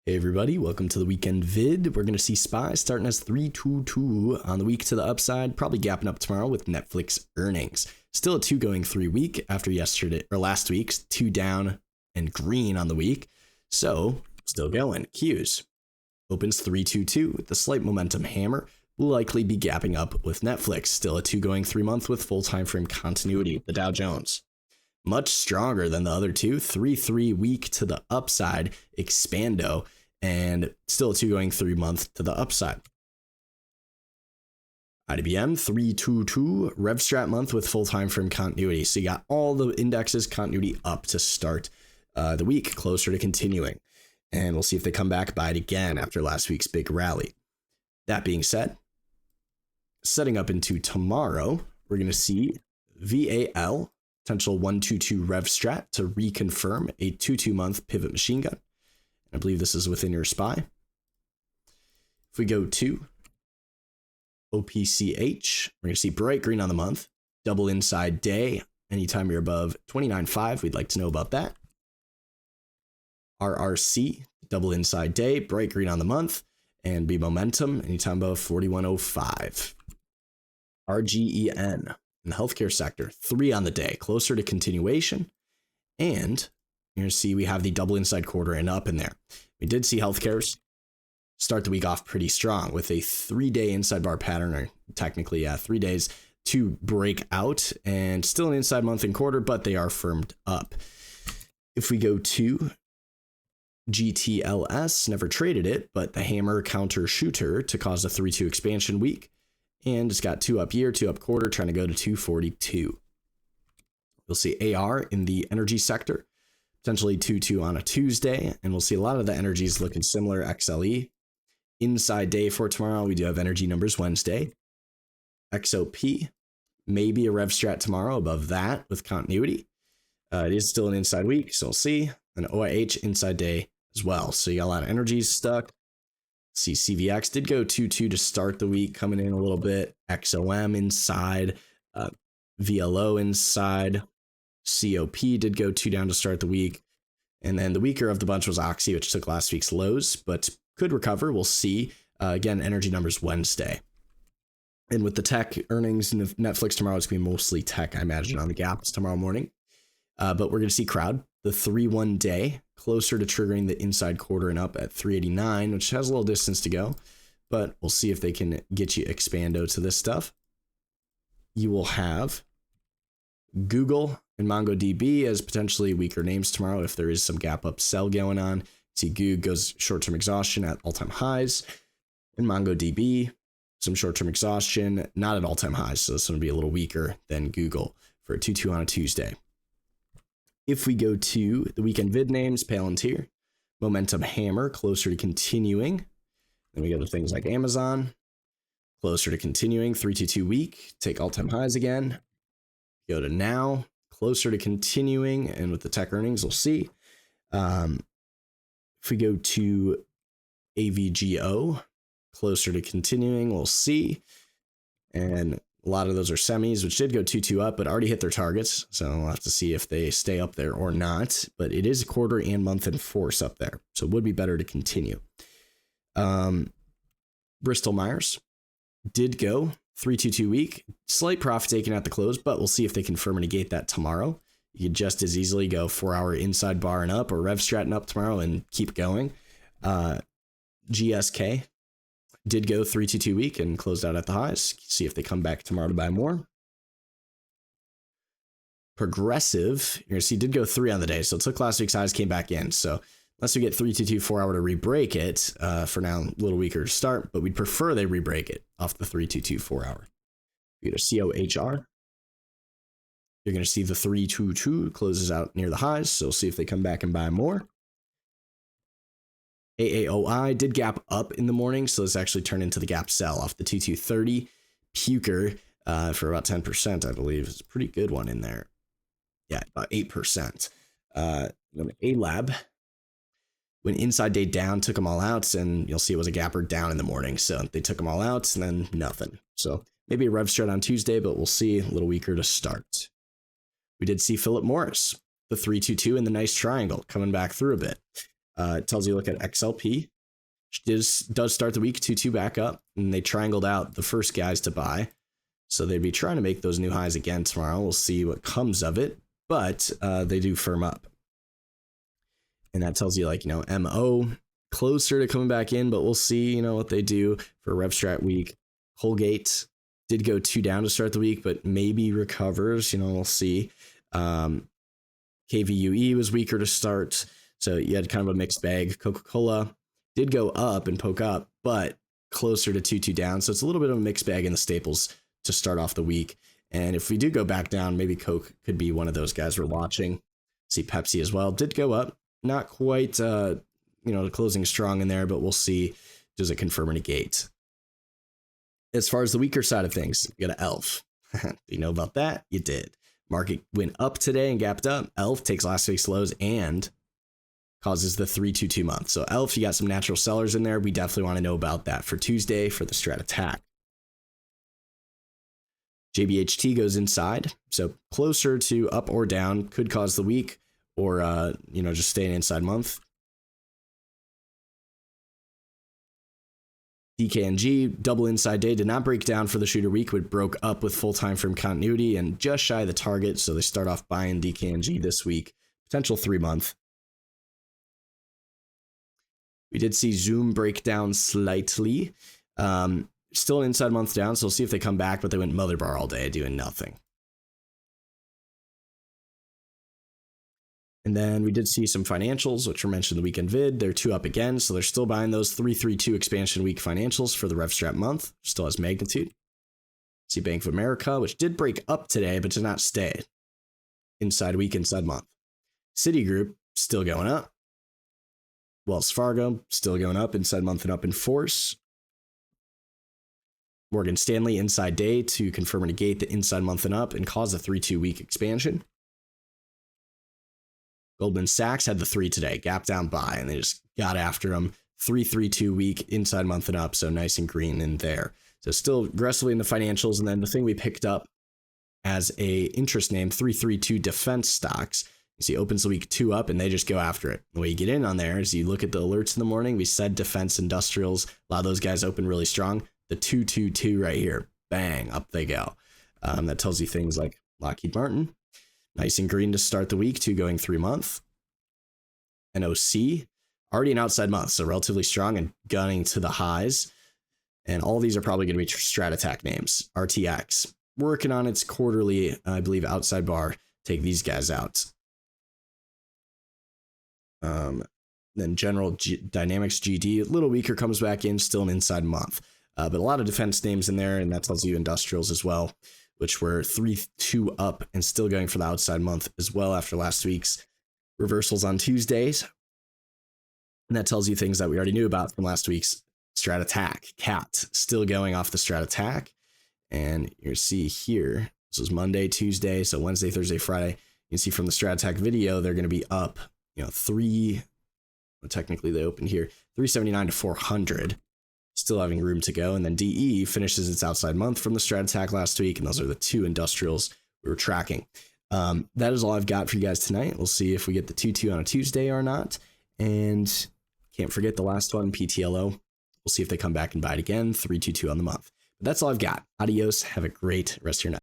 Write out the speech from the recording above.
Hey everybody, welcome to the weekend vid. We're going to see SPY starting as 322 on the week to the upside, probably gapping up tomorrow with Netflix earnings. Still a 2 going 3 week after yesterday or last week's 2 down and green on the week. So still going. Qs opens 322 with a slight momentum hammer. Will likely be gapping up with Netflix. Still a 2 going 3 month with full time frame continuity. The Dow Jones much stronger than the other two. 3-3 week to the upside. Expando. And still a 2 going 3 month to the upside. IBM 322 RevStrat month with full time frame continuity. So you got all the indexes continuity up to start the week, closer to continuing. And we'll see if they come back, buy it again after last week's big rally. That being said, setting up into tomorrow, we're going to see VAL, potential 122 RevStrat to reconfirm a 2-2 month pivot machine gun. I believe this is within your SPY. If we go to OPCH, we're going to see bright green on the month, double inside day. Anytime you're above 29.5, we'd like to know about that. RRC, double inside day, bright green on the month, and B momentum, anytime above 41.05. RGEN in the healthcare sector, 3 on the day, closer to continuation. And you're going to see we have the double inside quarter and up in there. We did see healthcare's start the week off pretty strong with a 3-day inside bar pattern, or technically 3 days to break out, and still an inside month and quarter, but they are firmed up. If we go to GTLS, never traded it, but the hammer counter shooter to cause a 3-2 expansion week, and it's got 2 up year, 2 up quarter, trying to go to 242. We'll see AR in the energy sector, potentially 2-2 on a Tuesday, and we'll see a lot of the energies looking similar. XLE inside day for tomorrow. We do have energy numbers Wednesday. XOP, maybe a RevStrat tomorrow above that with continuity. It is still an inside week, so we'll see. An OIH inside day as well. So you got a lot of energies stuck. See, CVX did go 2-2 to start the week, coming in a little bit. XOM inside, VLO inside. COP did go 2 down to start the week. And then the weaker of the bunch was Oxy, which took last week's lows, but could recover. We'll see. Again, energy numbers Wednesday. And with the tech earnings and Netflix tomorrow, it's going to be mostly tech, I imagine, on the gaps tomorrow morning. But we're going to see crowd, the 3-1 day, closer to triggering the inside quarter and up at 389, which has a little distance to go. But we'll see if they can get you expando to this stuff. You will have Google and MongoDB as potentially weaker names tomorrow if there is some gap up sell going on. See, Goog goes short-term exhaustion at all-time highs, and MongoDB, some short-term exhaustion, not at all-time highs, so this is going to be a little weaker than Google for a 2-2 on a Tuesday. If we go to the weekend vid names, Palantir, momentum hammer, closer to continuing. Then we go to things like Amazon, closer to continuing, 3-2 week, take all-time highs again. Go to now, closer to continuing, and with the tech earnings, we'll see. If we go to AVGO, closer to continuing, we'll see. And a lot of those are semis, which did go 2-2 up, but already hit their targets. So we'll have to see if they stay up there or not. But it is a quarter and month in force up there, so it would be better to continue. Bristol Myers did go 3-2 week, slight profit taken at the close, but we'll see if they confirm and negate that tomorrow. You could just as easily go 4-hour inside bar and up, or RevStrat and up tomorrow and keep going. GSK did go 3-2 week and closed out at the highs. See if they come back tomorrow to buy more. Progressive, you're going to see, did go 3 on the day, so it took last week's highs, came back in. So unless we get 3-2 4-hour to re-break it, for now, a little weaker to start, but we'd prefer they re-break it off the 3-2 4-hour. You go to COHR. You're going to see the 3-2 closes out near the highs, so we'll see if they come back and buy more. AAOI did gap up in the morning, so this actually turned into the gap sell off the 2230. Puker for about 10%, I believe. It's a pretty good one in there. Yeah, about 8%. A-Lab went inside day down, took them all out, and you'll see it was a gapper down in the morning. So they took them all out and then nothing. So maybe a RevStrat on Tuesday, but we'll see. A little weaker to start. We did see Philip Morris, the 322 in the nice triangle, coming back through a bit. It tells you look at XLP. Does start the week 2-2 back up, and they triangled out the first guys to buy. So they'd be trying to make those new highs again tomorrow. We'll see what comes of it, but they do firm up. And that tells you, like, you know, MO closer to coming back in, but we'll see, you know, what they do for RevStrat week. Colgate did go 2 down to start the week, but maybe recovers, you know, we'll see. KVUE was weaker to start, so you had kind of a mixed bag. Coca-Cola did go up and poke up, but closer to 2-2 down, so it's a little bit of a mixed bag in the staples to start off the week. And if we do go back down, maybe Coke could be one of those guys we're watching. See Pepsi as well, did go up, not quite, you know, closing strong in there, but we'll see, does it confirm or negate? As far as the weaker side of things, you got an ELF. Do you know about that? You did. Market went up today and gapped up. ELF takes last week's lows and causes the 3-2-2 month. So ELF, you got some natural sellers in there. We definitely want to know about that for Tuesday for the strat attack. JBHT goes inside, so closer to up or down, could cause the week, or you know, just stay an inside month. DKNG, double inside day, did not break down for the shooter week, but broke up with full time frame continuity and just shy of the target. So they start off buying DKNG this week, potential 3-month. We did see Zoom break down slightly. Still an inside month down, so we'll see if they come back, but they went mother bar all day doing nothing. And then we did see some financials, which were mentioned in the weekend vid. They're 2 up again, so they're still buying those 3-3-2 expansion week financials for the RevStrat month. Still has magnitude. See Bank of America, which did break up today, but did not stay. Inside week, inside month. Citigroup, still going up. Wells Fargo, still going up, inside month and up in force. Morgan Stanley, inside day to confirm or negate the inside month and up and cause a 3-2 week expansion. Goldman Sachs had the 3 today, gap down buy, and they just got after them. 3-3-2 week, inside month and up, so nice and green in there. So still aggressively in the financials, and then the thing we picked up as a interest name, 3-3-2 defense stocks. You see opens the week 2 up, and they just go after it. The way you get in on there is you look at the alerts in the morning. We said defense industrials, a lot of those guys open really strong. The 2-2-2 right here, bang, up they go. That tells you things like Lockheed Martin. Nice and green to start the week, 2 going 3-month. NOC, already an outside month, so relatively strong and gunning to the highs. And all these are probably going to be strat attack names. RTX, working on its quarterly, I believe, outside bar. Take these guys out. Then General Dynamics GD, a little weaker, comes back in, still an inside month. But a lot of defense names in there, and that tells you industrials as well, which were 3-2 up and still going for the outside month as well after last week's reversals on Tuesdays. And that tells you things that we already knew about from last week's strat attack. CAT still going off the strat attack. And you see here, this was Monday, Tuesday, so Wednesday, Thursday, Friday. You can see from the strat attack video, they're going to be up, you know, technically they opened here, 379 to 400. Still having room to go. And then DE finishes its outside month from the strat attack last week. And those are the 2 industrials we were tracking. That is all I've got for you guys tonight. We'll see if we get the 2-2 on a Tuesday or not. And can't forget the last one, PTLO. We'll see if they come back and buy it again. 3-2-2 on the month. But that's all I've got. Adios. Have a great rest of your night.